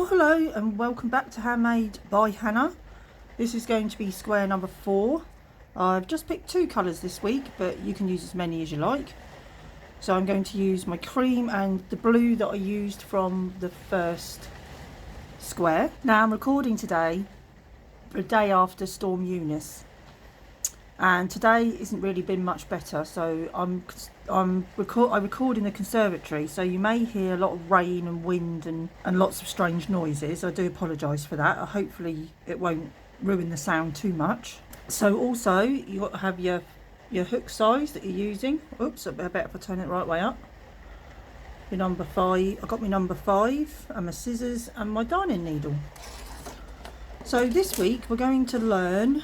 Hello and welcome back to Handmade by Hannah. This is going to be square number 4. I've just picked 2 colours this week, but you can use as many as you like. So I'm going to use my cream and the blue that I used from the first square. Now I'm recording today, a day after Storm Eunice, and today isn't really been much better. So I record in the conservatory, so you may hear a lot of rain and wind and lots of strange noises. I do apologise for that. Hopefully it won't ruin the sound too much. So also you've got to have your hook size that you're using. Oops, I better if I turn it the right way up. Your number 5. I got my number 5 and my scissors and my darning needle. So this week we're going to learn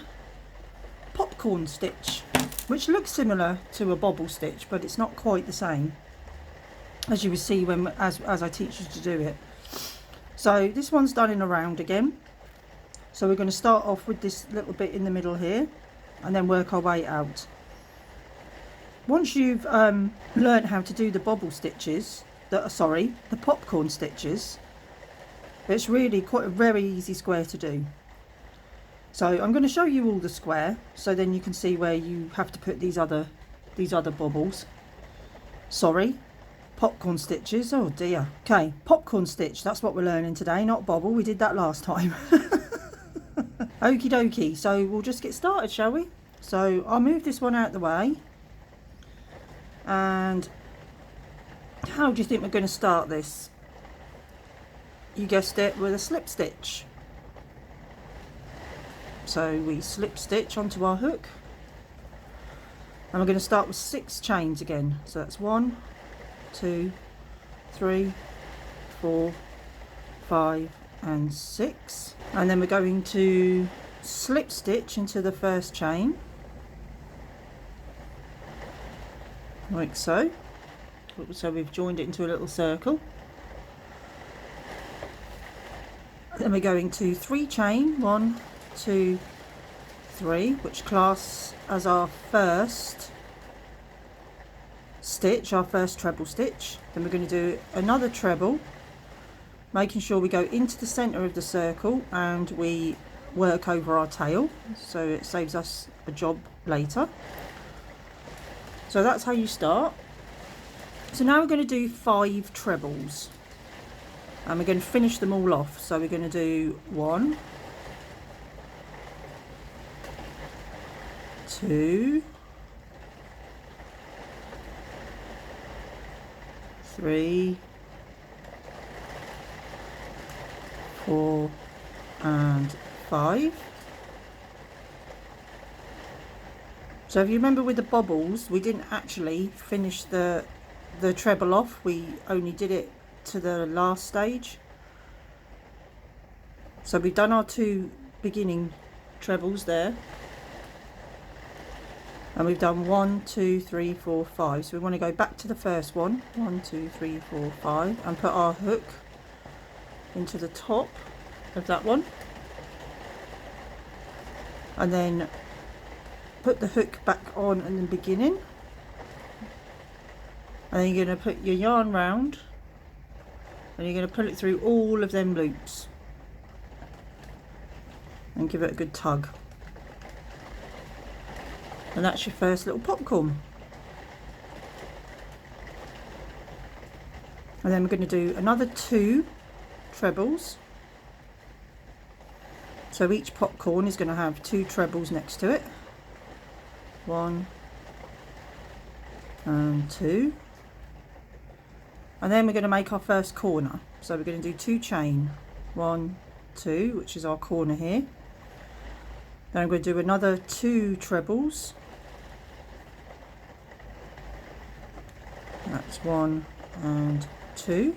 popcorn stitch, which looks similar to a bobble stitch, but it's not quite the same, as you will see as I teach you to do it. So this one's done in a round again. So we're going to start off with this little bit in the middle here and then work our way out. Once you've learned how to do the bobble stitches, the popcorn stitches, it's really quite a very easy square to do. So I'm going to show you all the square, so then you can see where you have to put these other bobbles. Popcorn stitches. Oh dear. Okay, popcorn stitch. That's what we're learning today, not bobble. We did that last time. Okie dokie. So we'll just get started, shall we? So I'll move this one out the way. And how do you think we're going to start this? You guessed it, with a slip stitch. So we slip stitch onto our hook, and we're going to start with 6 chains again. So that's 1, 2, 3, 4, 5 and 6, and then we're going to slip stitch into the first chain like so. So we've joined it into a little circle. Then we're going to 3 chain, 1, 2, 3, which class as our first stitch, our first treble stitch. Then we're going to do another treble, making sure we go into the center of the circle and we work over our tail, so it saves us a job later. So that's how you start. So now we're going to do 5 trebles, and we're going to finish them all off. So we're going to do 1, 2, 3, 4 and 5. So if you remember with the bobbles, we didn't actually finish the treble off, we only did it to the last stage. So we've done our 2 beginning trebles there, and we've done 1, 2, 3, 4, 5. So we want to go back to the first one, 1, 2, 3, 4, 5, and put our hook into the top of that one, and then put the hook back on in the beginning, and then you're going to put your yarn round and you're going to pull it through all of them loops and give it a good tug. And that's your first little popcorn. And then we're going to do another 2 trebles. So each popcorn is going to have 2 trebles next to it. 1 and 2. And then we're going to make our first corner. So we're going to do 2 chain, 1, 2, which is our corner here. Then I'm going to do another 2 trebles. That's 1 and 2.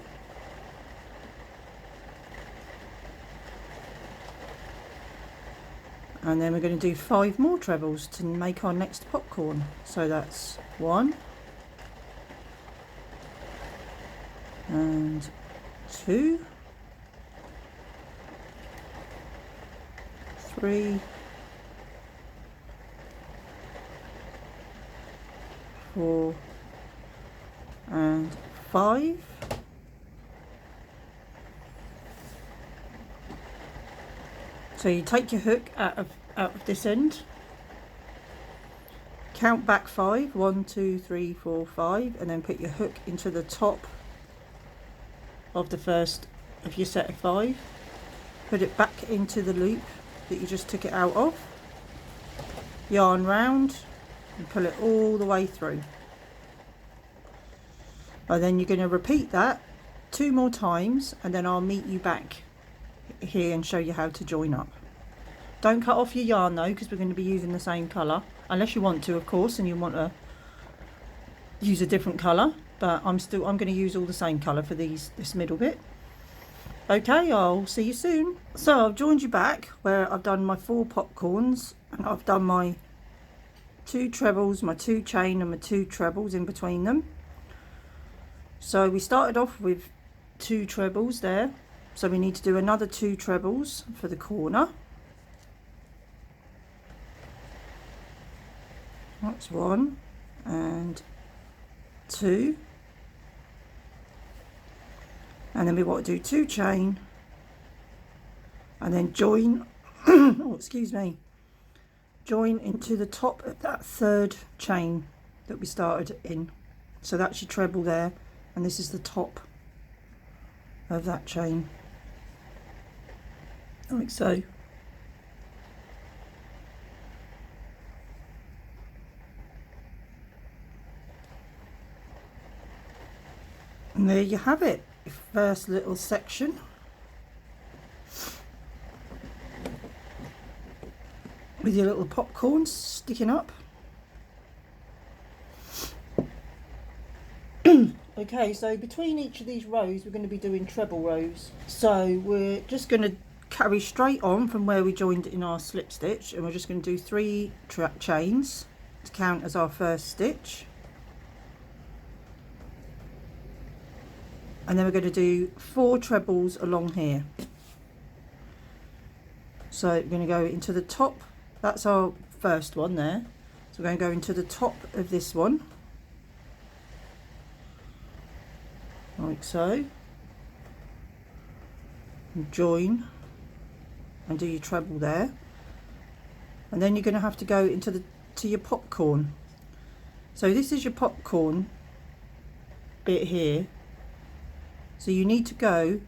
And then we're going to do 5 more trebles to make our next popcorn. So that's 1 and 2, 3, 4 and 5. So you take your hook out of this end, count back 5, 1, 2, 3, 4, 5, and then put your hook into the top of the first of your set of 5. Put it back into the loop that you just took it out of, yarn round and pull it all the way through. And then you're going to repeat that 2 more times, and then I'll meet you back here and show you how to join up. Don't cut off your yarn though, because we're going to be using the same colour, unless you want to, of course, and you want to use a different colour, but I'm going to use all the same colour for this middle bit. Okay, I'll see you soon. So I've joined you back where I've done my 4 popcorns, and I've done my 2 trebles, my 2 chain and my 2 trebles in between them. So we started off with 2 trebles there, so we need to do another 2 trebles for the corner. That's 1 and 2, and then we want to do 2 chain and then join oh, excuse me, join into the top of that 3rd chain that we started in. So that's your treble there, and this is the top of that chain, like so. And there you have it, your first little section. With your little popcorns sticking up. Okay, so between each of these rows we're going to be doing treble rows. So we're just going to carry straight on from where we joined in our slip stitch, and we're just going to do 3 chains to count as our first stitch. And then we're going to do 4 trebles along here. So we're going to go into the top, that's our first one there. So we're going to go into the top of this one, like so, and join and do your treble there. And then you're going to have to go into your popcorn. So this is your popcorn bit here. So you need to go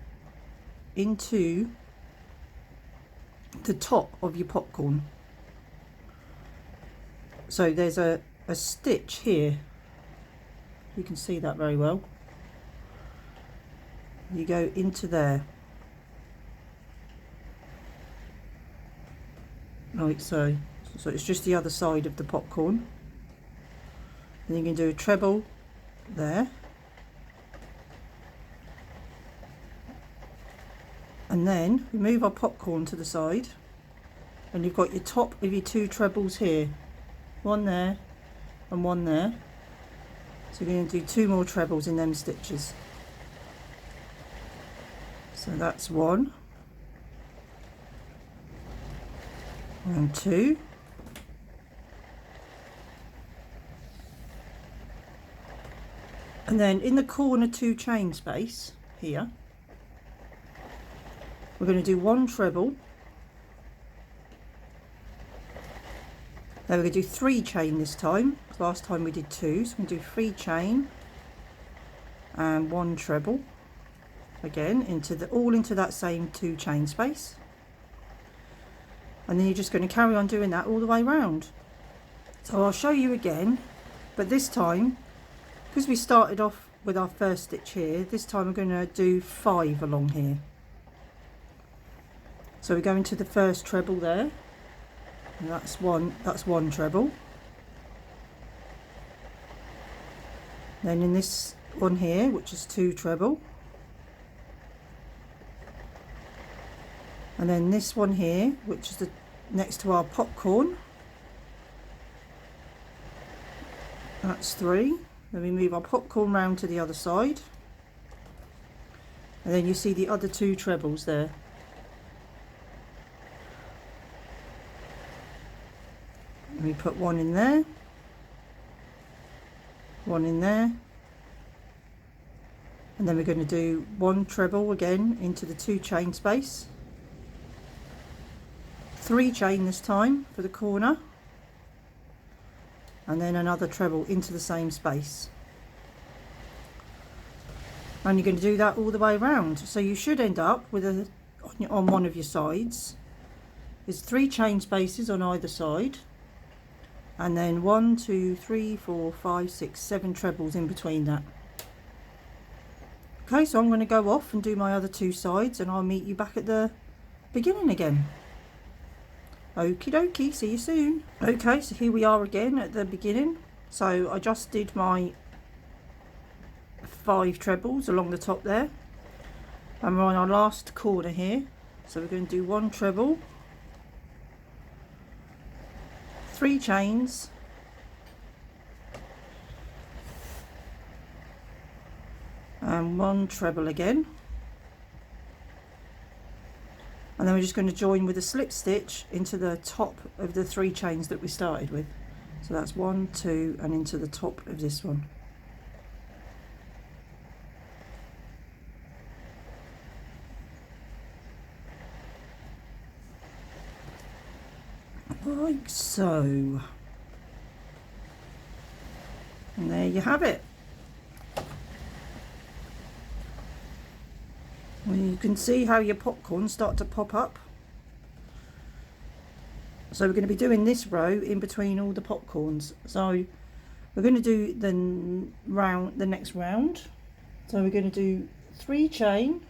into the top of your popcorn. So there's a stitch here, you can see that very well. You go into there, like so. So it's just the other side of the popcorn. And you can do a treble there. And then we move our popcorn to the side, and you've got your top of your 2 trebles here, 1 there and 1 there. So we're going to do 2 more trebles in them stitches. So that's 1 and 2, and then in the corner 2 chain space here we're going to do 1 treble. Then we're going to do 3 chain this time. Last time we did 2, so we're going to do 3 chain and 1 treble again all into that same 2 chain space. And then you're just going to carry on doing that all the way around. So I'll show you again, but this time, because we started off with our first stitch here, this time we're going to do 5 along here. So we go into the first treble there, and that's one treble. Then in this one here, which is 2 treble, and then this one here, which is the next to our popcorn, that's 3. Then we move our popcorn round to the other side, and then you see the other 2 trebles there. And we put 1 in there, 1 in there, and then we're going to do 1 treble again into the 2 chain space, 3 chain this time for the corner, and then another treble into the same space. And you're going to do that all the way around, so you should end up with on one of your sides is 3 chain spaces on either side, and then 1, 2, 3, 4, 5, 6, 7 trebles in between that. Okay, so I'm going to go off and do my other 2 sides, and I'll meet you back at the beginning again. Okie dokie, see you soon. Okay, so here we are again at the beginning. So I just did my 5 trebles along the top there, and we're on our last corner here. So we're going to do 1 treble, 3 chains, and 1 treble again, and then we're just going to join with a slip stitch into the top of the 3 chains that we started with. So that's 1, 2, and into the top of this one. Like so. And there you have it. And you can see how your popcorn start to pop up. So we're going to be doing this row in between all the popcorns. So we're going to do the next round. So we're going to do 3 chain,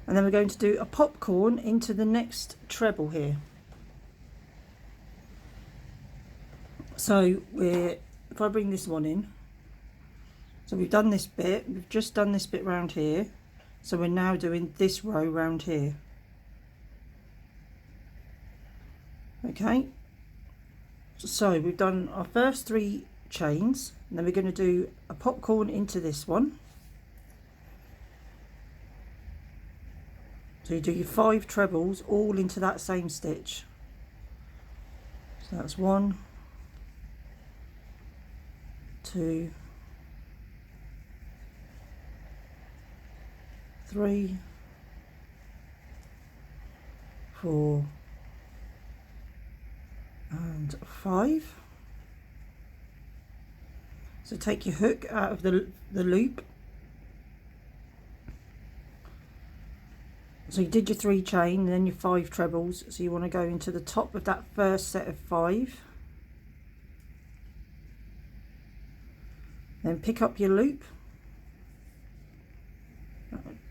and then we're going to do a popcorn into the next treble here. So if I bring this one in, so we've done this bit, we've just done this bit round here, so we're now doing this row round here. Okay, so we've done our first 3 chains, and then we're going to do a popcorn into this one. So you do your 5 trebles all into that same stitch. So that's 1, 2, 3, 4, and 5. So take your hook out of the loop. So you did your 3 chain and then your 5 trebles, so you want to go into the top of that first set of 5, then pick up your loop,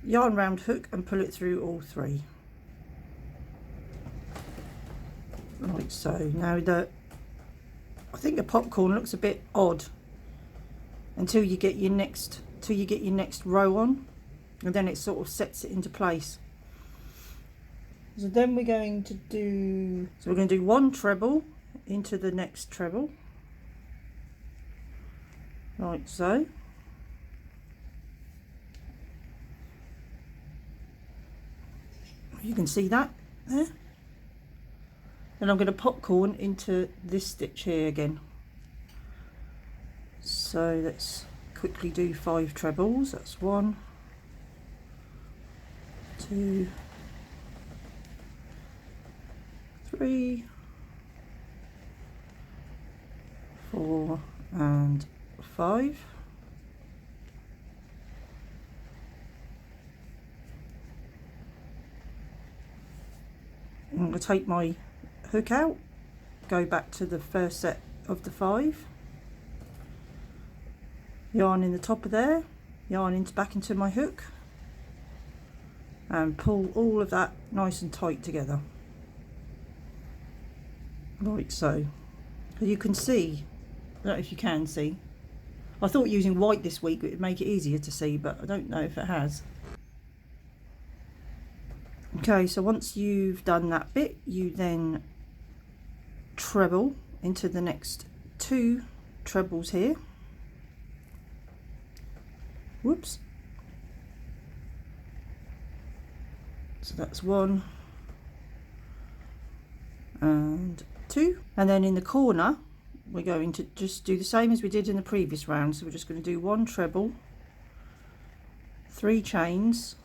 yarn round hook and pull it through all 3, like so. Now I think the popcorn looks a bit odd until you get your next row on, and then it sort of sets it into place. So then we're going to do 1 treble into the next treble, like so. You can see that there. Then I'm going to popcorn into this stitch here again. So let's quickly do 5 trebles. That's 1, 2, 3, 4, and 5. I'm going to take my hook out, go back to the first set of the 5, yarn in the top of there, yarn back into my hook, and pull all of that nice and tight together, like so. So you can see, I don't know if you can see, I thought using white this week would make it easier to see, but I don't know if it has. Okay, so once you've done that bit, you then treble into the next 2 trebles here. Whoops. So that's 1 and 2. And then in the corner, we're going to just do the same as we did in the previous round. So we're just going to do 1 treble, 3 chains,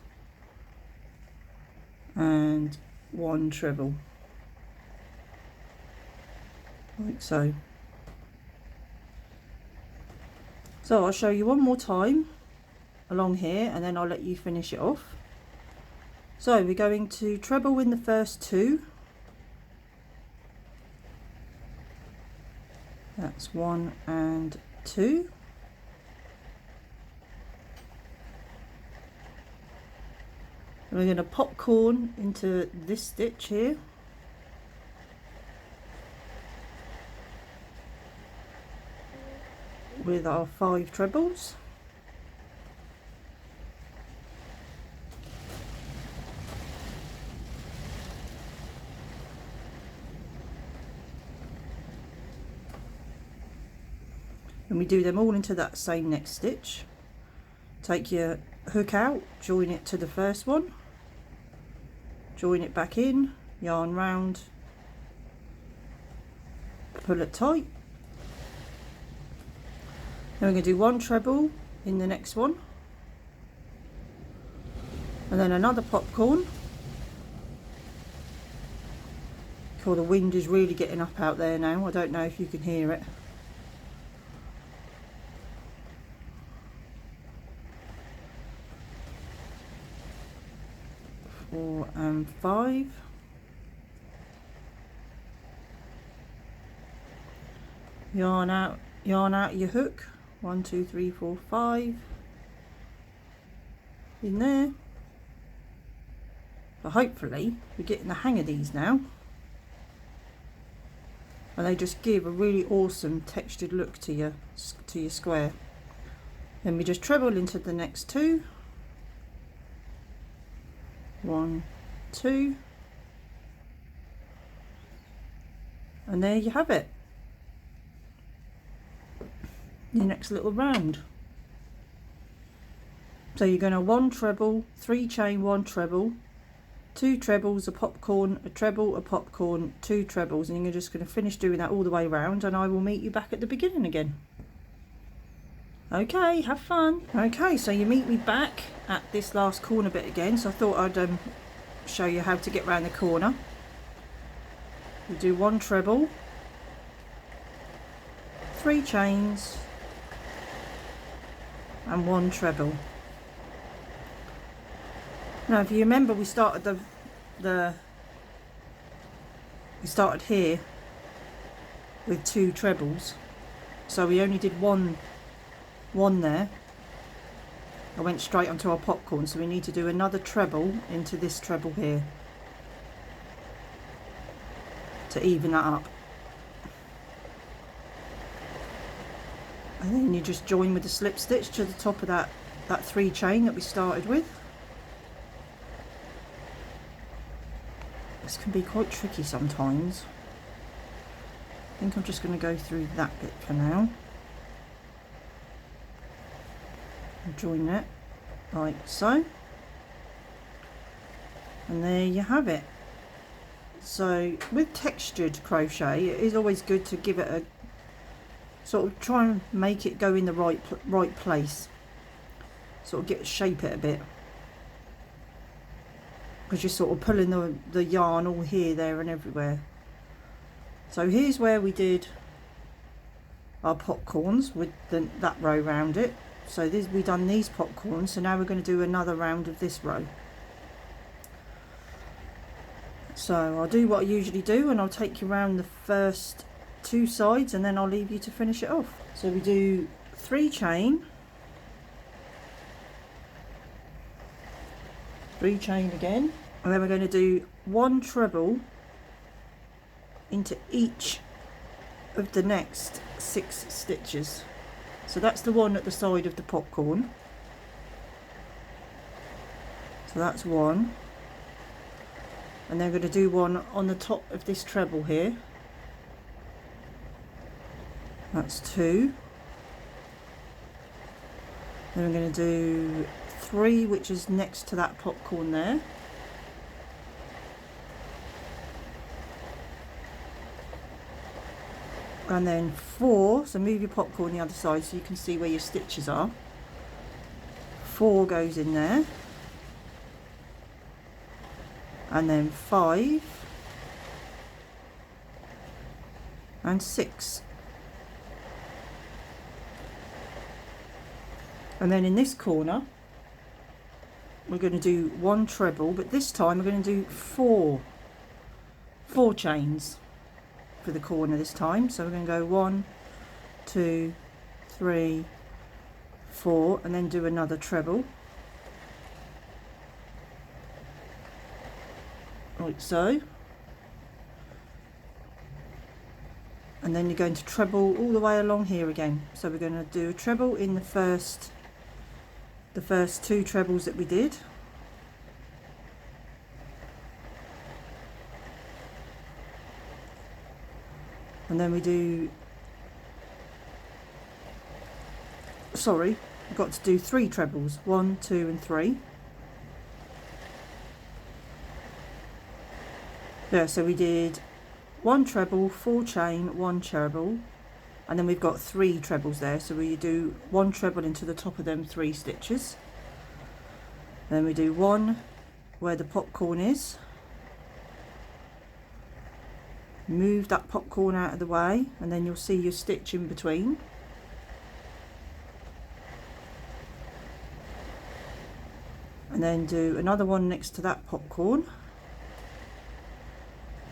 and 1 treble, like so. So I'll show you one more time along here and then I'll let you finish it off. So we're going to treble in the first 2. That's 1 and 2. And we're going to popcorn into this stitch here. With our 5 trebles. And we do them all into that same next stitch. Take your hook out, join it to the first one, join it back in, yarn round, pull it tight. Then we're going to do 1 treble in the next one, and then another popcorn. Oh, the wind is really getting up out there now. I don't know if you can hear it. Four and 5. Yarn out your hook. 1, 2, 3, 4, 5 in there. But hopefully we're getting the hang of these now, and they just give a really awesome textured look to your square. Then we just treble into the next 2. 1, 2, and there you have it, your next little round. So you're going to 1 treble, 3 chain, 1 treble, 2 trebles, a popcorn, a treble, a popcorn, 2 trebles, and you're just going to finish doing that all the way around, and I will meet you back at the beginning again. Okay, have fun. Okay, so you meet me back at this last corner bit again, so I thought I'd show you how to get around the corner. You do 1 treble, 3 chains, and 1 treble. Now if you remember, we started we started here with 2 trebles, so we only did one there. I went straight onto our popcorn, so we need to do another treble into this treble here to even that up. And then you just join with the slip stitch to the top of that 3 chain that we started with. This can be quite tricky sometimes. I think I'm just going to go through that bit for now. Join it like so, and there you have it. So with textured crochet, it is always good to give it a sort of try and make it go in the right place, sort of shape it a bit, because you're sort of pulling the yarn all here, there and everywhere. So here's where we did our popcorns with that row round it. So we've done these popcorns, so now we're going to do another round of this row. So I'll do what I usually do, and I'll take you around the first 2 sides, and then I'll leave you to finish it off. So we do 3 chain, 3 chain again, and then we're going to do 1 treble into each of the next 6 stitches. So that's the one at the side of the popcorn. So that's 1. And then we're going to do 1 on the top of this treble here. That's 2. Then we're going to do 3, which is next to that popcorn there. And then 4, so move your popcorn the other side so you can see where your stitches are. 4 goes in there. and then 5 and 6. And then in this corner we're going to do 1 treble, but this time we're going to do four chains for the corner this time. So we're going to go 1, 2, 3, 4, and then do another treble like so, and then you're going to treble all the way along here again. So we're going to do a treble in the first 2 trebles that we did, and then we do, sorry, we've got to do 3 trebles, 1, 2 and 3. Yeah, so we did 1 treble, 4 chain, 1 treble, and then we've got 3 trebles there. So we do 1 treble into the top of them 3 stitches. Then we do 1 where the popcorn is. Move that popcorn out of the way, and then you'll see your stitch in between. And then do another one next to that popcorn.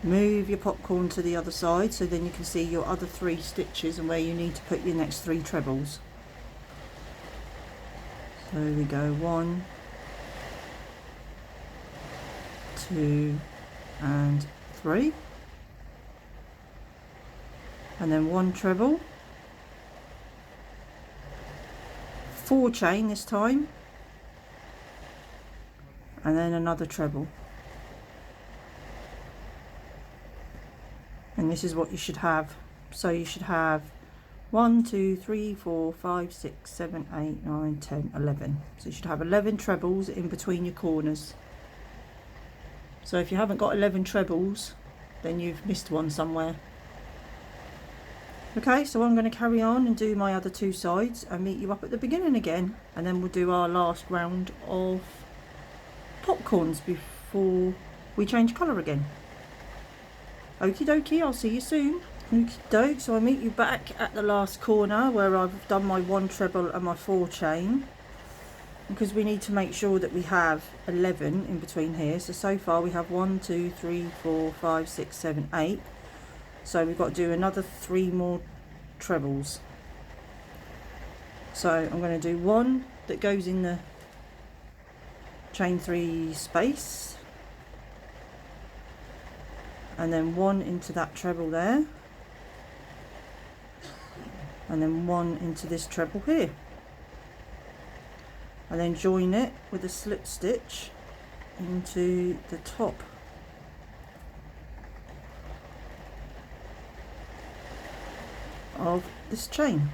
Move your popcorn to the other side, so then you can see your other 3 stitches and where you need to put your next 3 trebles. So we go 1, 2 and 3, and then 1 treble, 4 chain this time, and then another treble. And this is what you should have. So you should have 1, 2, 3, 4, 5, 6, 7, 8, 9, 10, 11. So you should have 11 trebles in between your corners. So if you haven't got 11 trebles, then you've missed one somewhere. Okay, so I'm going to carry on and do my other 2 sides and meet you up at the beginning again, and then we'll do our last round of popcorns before we change colour again. Okie dokie, I'll see you soon. Okie doke, so I'll meet you back at the last corner where I've done my 1 treble and my 4 chain, because we need to make sure that we have 11 in between here. So far we have 1, 2, 3, 4, 5, 6, 7, 8. So we've got to do another 3 more trebles. So I'm going to do 1 that goes in the chain 3 space, and then 1 into that treble there, and then 1 into this treble here, and then join it with a slip stitch into the top of this chain.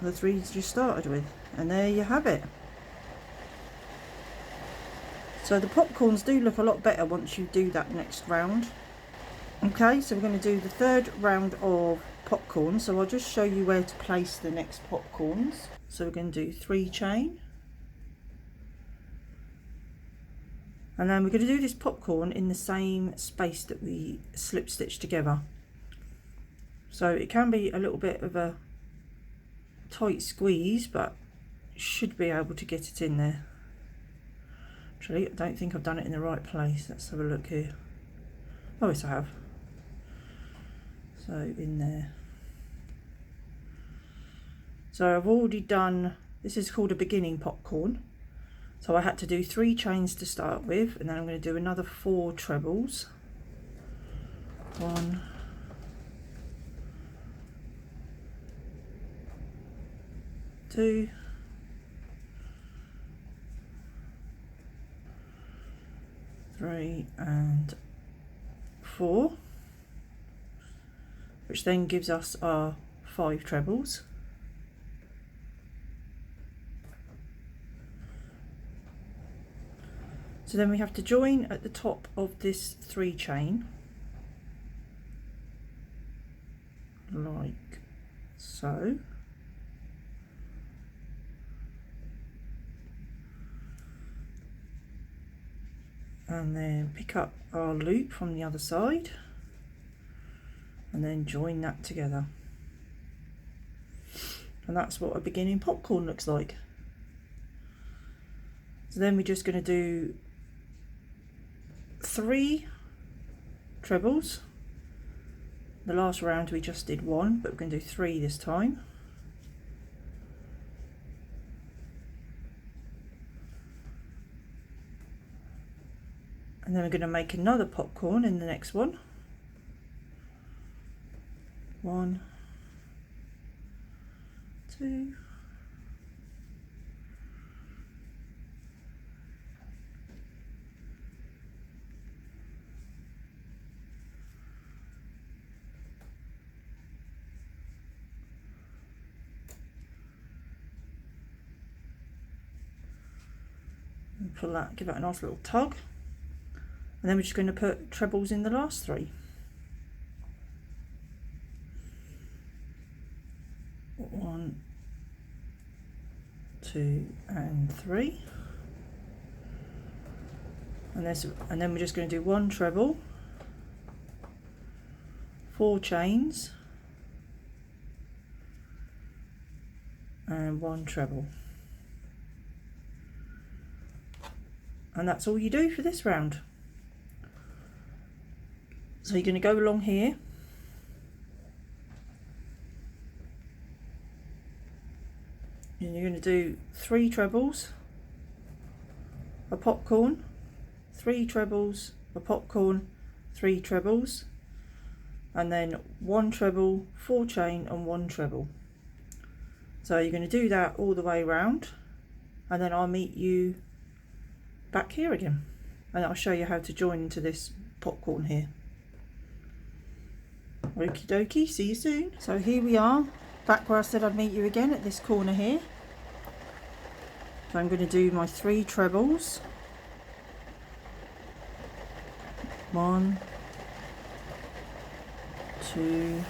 The 3 you started with, and there you have it. So the popcorns do look a lot better once you do that next round. Okay, so we're going to do the 3rd round of popcorn, so I'll just show you where to place the next popcorns. So we're going to do 3 chain, and then we're going to do this popcorn in the same space that we slip stitch together. So it can be a little bit of a tight squeeze, but should be able to get it in there. Actually, I don't think I've done it in the right place. Let's have a look here. Oh yes, I have. So in there. So I've already done, this is called a beginning popcorn. So I had to do 3 chains to start with, and then I'm going to do another 4 trebles. 1, 2, 3 and 4, which then gives us our 5 trebles. So then we have to join at the top of this 3 chain, like so. and then pick up our loop from the other side and then join that together. And that's what a beginning popcorn looks like. So then we're just going to do 3 trebles. The last round we just did 1, but we're going to do 3 this time. And then we're going to make another popcorn in the next one. 1, 2, and pull that, give that a nice little tug. And then we're just going to put trebles in the last 3. 1, 2 and 3. And then we're just going to do 1 treble, 4 chains and 1 treble. And that's all you do for this round. So you're going to go along here and you're going to do 3 trebles, a popcorn, 3 trebles, a popcorn, 3 trebles, and then 1 treble, 4 chain and 1 treble. So you're going to do that all the way around, and then I'll meet you back here again and I'll show you how to join into this popcorn here. Okie dokie, see you soon. So here we are, back where I said I'd meet you again at this corner here. So I'm going to do my 3 trebles. 1, 2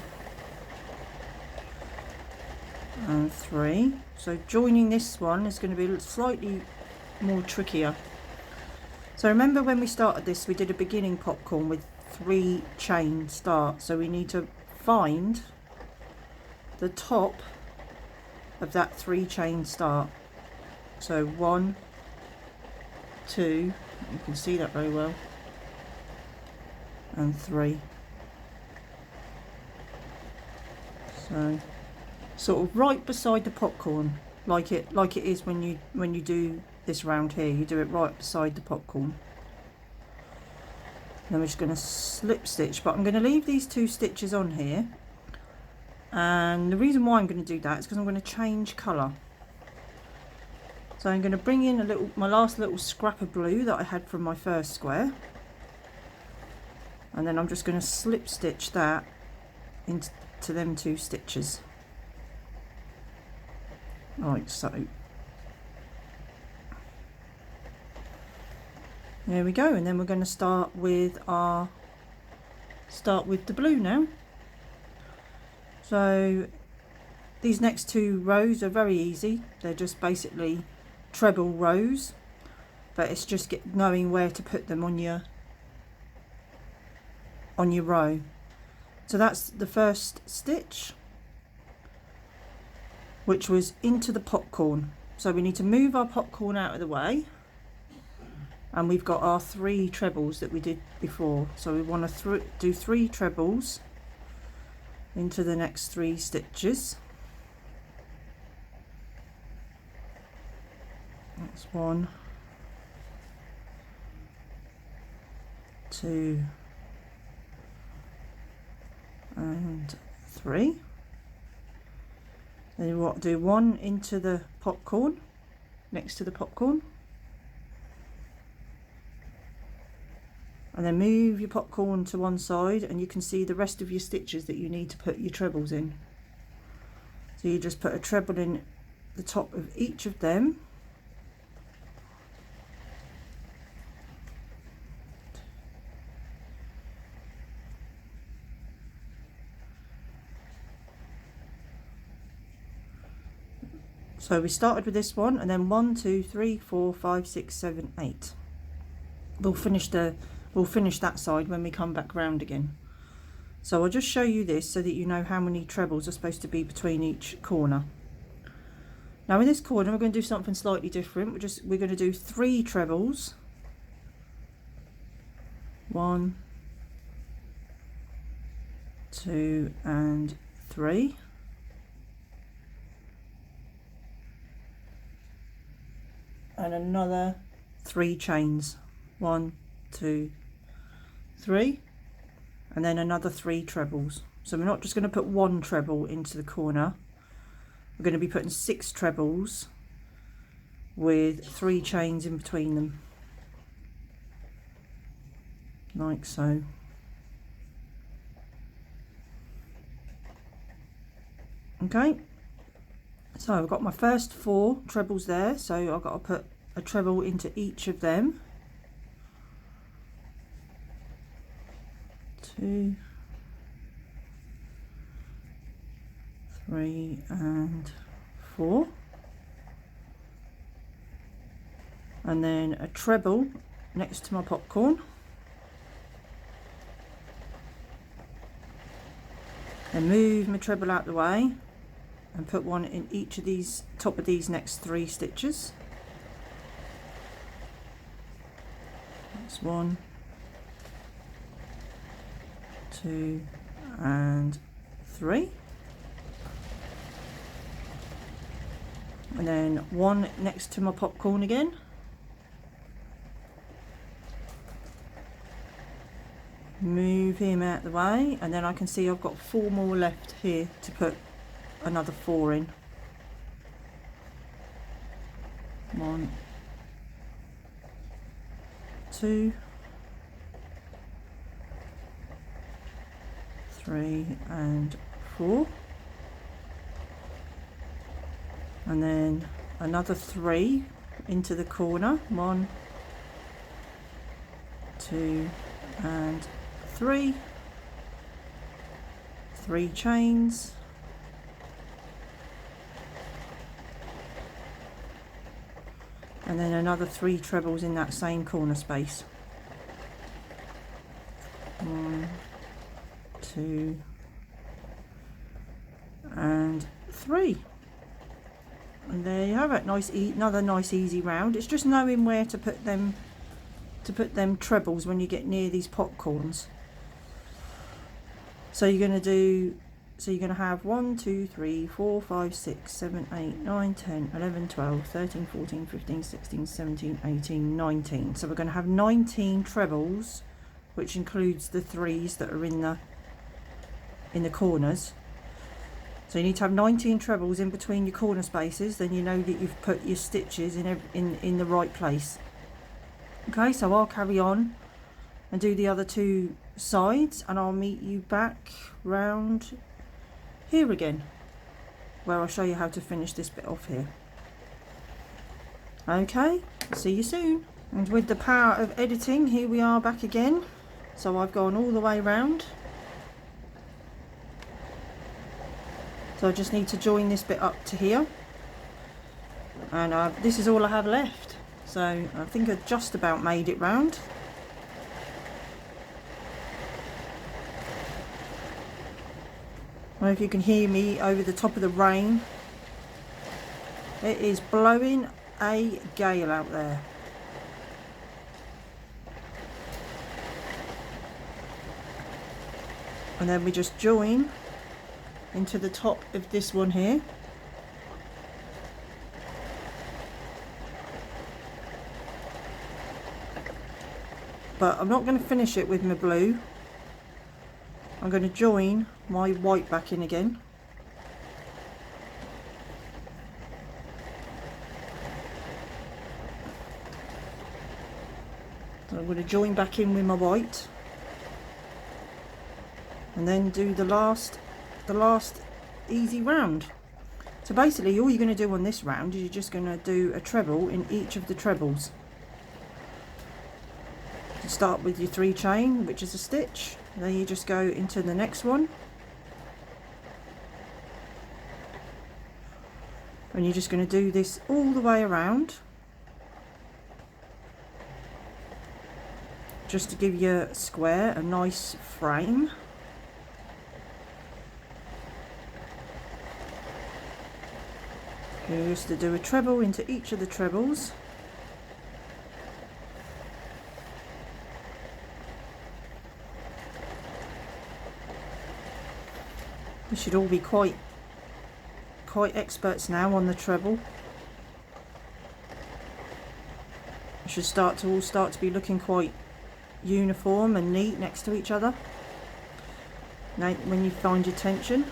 and 3. So joining this one is going to be slightly more trickier. So remember when we started this, we did a beginning popcorn with 3 chain start. So we need to find the top of that 3 chain start. So 1, 2, you can see that very well, and 3. So sort of right beside the popcorn, like it is when you do this round here. You do it right beside the popcorn. Then we're just going to slip stitch, but I'm going to leave these 2 stitches on here, and the reason why I'm going to do that is because I'm going to change colour. So I'm going to bring in my last little scrap of blue that I had from my first square, and then I'm just going to slip stitch that into them 2 stitches, like so. There we go, and then we're going to start with the blue now. So these next 2 rows are very easy. They're just basically treble rows, but it's just knowing where to put them on your row. So that's the first stitch, which was into the popcorn. So we need to move our popcorn out of the way. And we've got our 3 trebles that we did before, so we want to do 3 trebles into the next 3 stitches. That's 1, 2 and 3. Then you want to do 1 into the popcorn, next to the popcorn. And then move your popcorn to one side, and you can see the rest of your stitches that you need to put your trebles in. So you just put a treble in the top of each of them. So we started with this one, and then 1, 2, 3, 4, 5, 6, 7, 8. we'll finish that side when we come back round again. So I'll just show you this so that you know how many trebles are supposed to be between each corner. Now in this corner we're going to do something slightly different. We're going to do 3 trebles. 1, 2 and 3. And another 3 chains. 1, 2, 3. And then another 3 trebles. So we're not just going to put 1 treble into the corner. We're going to be putting 6 trebles with 3 chains in between them, like so. Okay, so I've got my first 4 trebles there, so I've got to put a treble into each of them. 2, 3 and 4, and then a treble next to my popcorn, and move my treble out the way and put one in each of these, top of these next 3 stitches. That's 1, 2 and 3, and then 1 next to my popcorn again, move him out the way, and then I can see I've got 4 more left here to put another 4 in. 1, 2, 3 and 4, and then another 3 into the corner. 1, 2 and 3, 3 chains, and then another 3 trebles in that same corner space. 1, 2 and 3, and there you have it. Another nice easy round. It's just knowing where to put them trebles when you get near these popcorns. So you're going to have 1, 2, 3, 4, 5, 6, 7, 8, 9, 10, 11, 12, 13, 14, 15, 16, 17, 18, 19. So we're going to have 19 trebles, which includes the 3s that are in the corners. So you need to have 19 trebles in between your corner spaces, then you know that you've put your stitches in the right place. Okay, so I'll carry on and do the other 2 sides, and I'll meet you back round here again, where I'll show you how to finish this bit off here. Okay, see you soon. And with the power of editing, here we are back again. So I've gone all the way round. So I just need to join this bit up to here, and this is all I have left. So I think I've just about made it round. I don't know if you can hear me over the top of the rain. It is blowing a gale out there. And then we just join into the top of this one here. But I'm not going to finish it with my blue. I'm going to join my white back in again. So I'm going to join back in with my white, and then do the last easy round. So basically all you're going to do on this round is you're just going to do a treble in each of the trebles. You start with your 3 chain, which is a stitch, then you just go into the next one, and you're just going to do this all the way around. just to give your square a nice frame. Just to do a treble into each of the trebles. We should all be quite experts now on the treble. It should all start to be looking quite uniform and neat next to each other. Now, when you find your tension.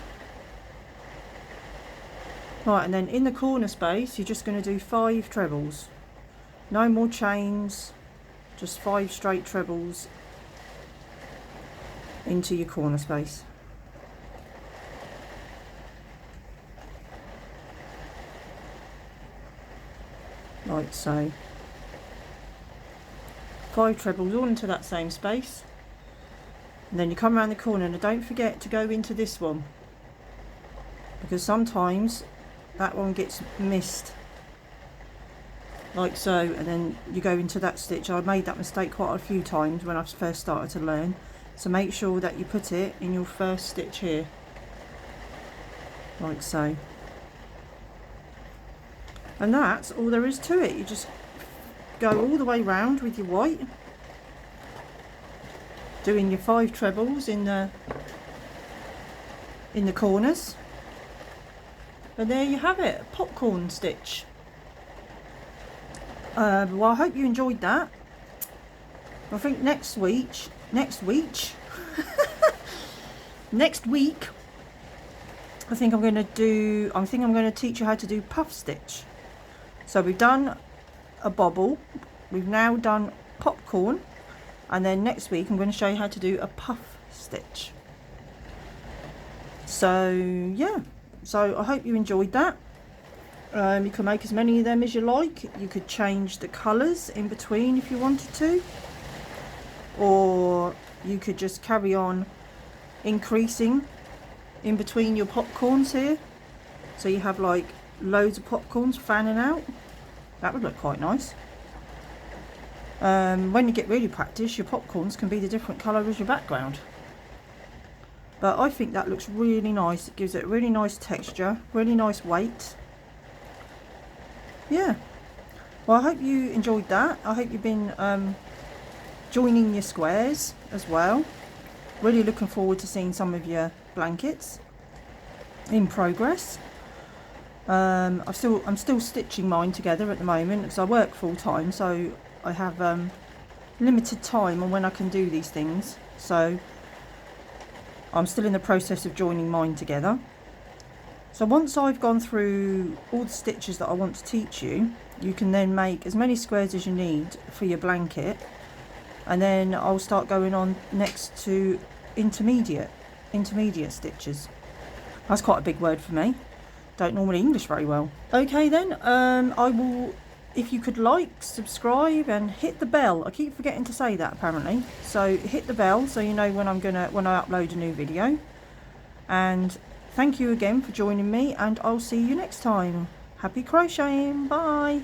Right, and then in the corner space, you're just going to do 5 trebles. No more chains, just 5 straight trebles into your corner space. Like so. 5 trebles all into that same space. And then you come around the corner, and don't forget to go into this one, because sometimes that one gets missed, like so, and then you go into that stitch. I made that mistake quite a few times when I first started to learn, so make sure that you put it in your first stitch here, like so. And that's all there is to it. You just go all the way round with your white, doing your 5 trebles in the corners. And there you have it, a popcorn stitch. Well, I hope you enjoyed that. I think next week, I think I'm going to teach you how to do puff stitch. So we've done a bobble, we've now done popcorn, and then next week I'm going to show you how to do a puff stitch. So yeah. So I hope you enjoyed that. You can make as many of them as you like. You could change the colours in between if you wanted to, or you could just carry on increasing in between your popcorns here, so you have like loads of popcorns fanning out. That would look quite nice. When you get really practice, your popcorns can be the different colour as your background. But I think that looks really nice. It gives it a really nice texture, really nice weight. Yeah. Well, I hope you enjoyed that. I hope you've been joining your squares as well. Really looking forward to seeing some of your blankets in progress. I'm still stitching mine together at the moment because I work full time, so I have limited time on when I can do these things. So I'm still in the process of joining mine together. So once I've gone through all the stitches that I want to teach you, you can then make as many squares as you need for your blanket, and then I'll start going on next to intermediate stitches. That's quite a big word for me. Don't normally English very well. Okay then, I will, if you could like, subscribe and hit the bell. I keep forgetting to say that apparently. So hit the bell so you know when I upload a new video. And thank you again for joining me, and I'll see you next time. Happy crocheting. Bye.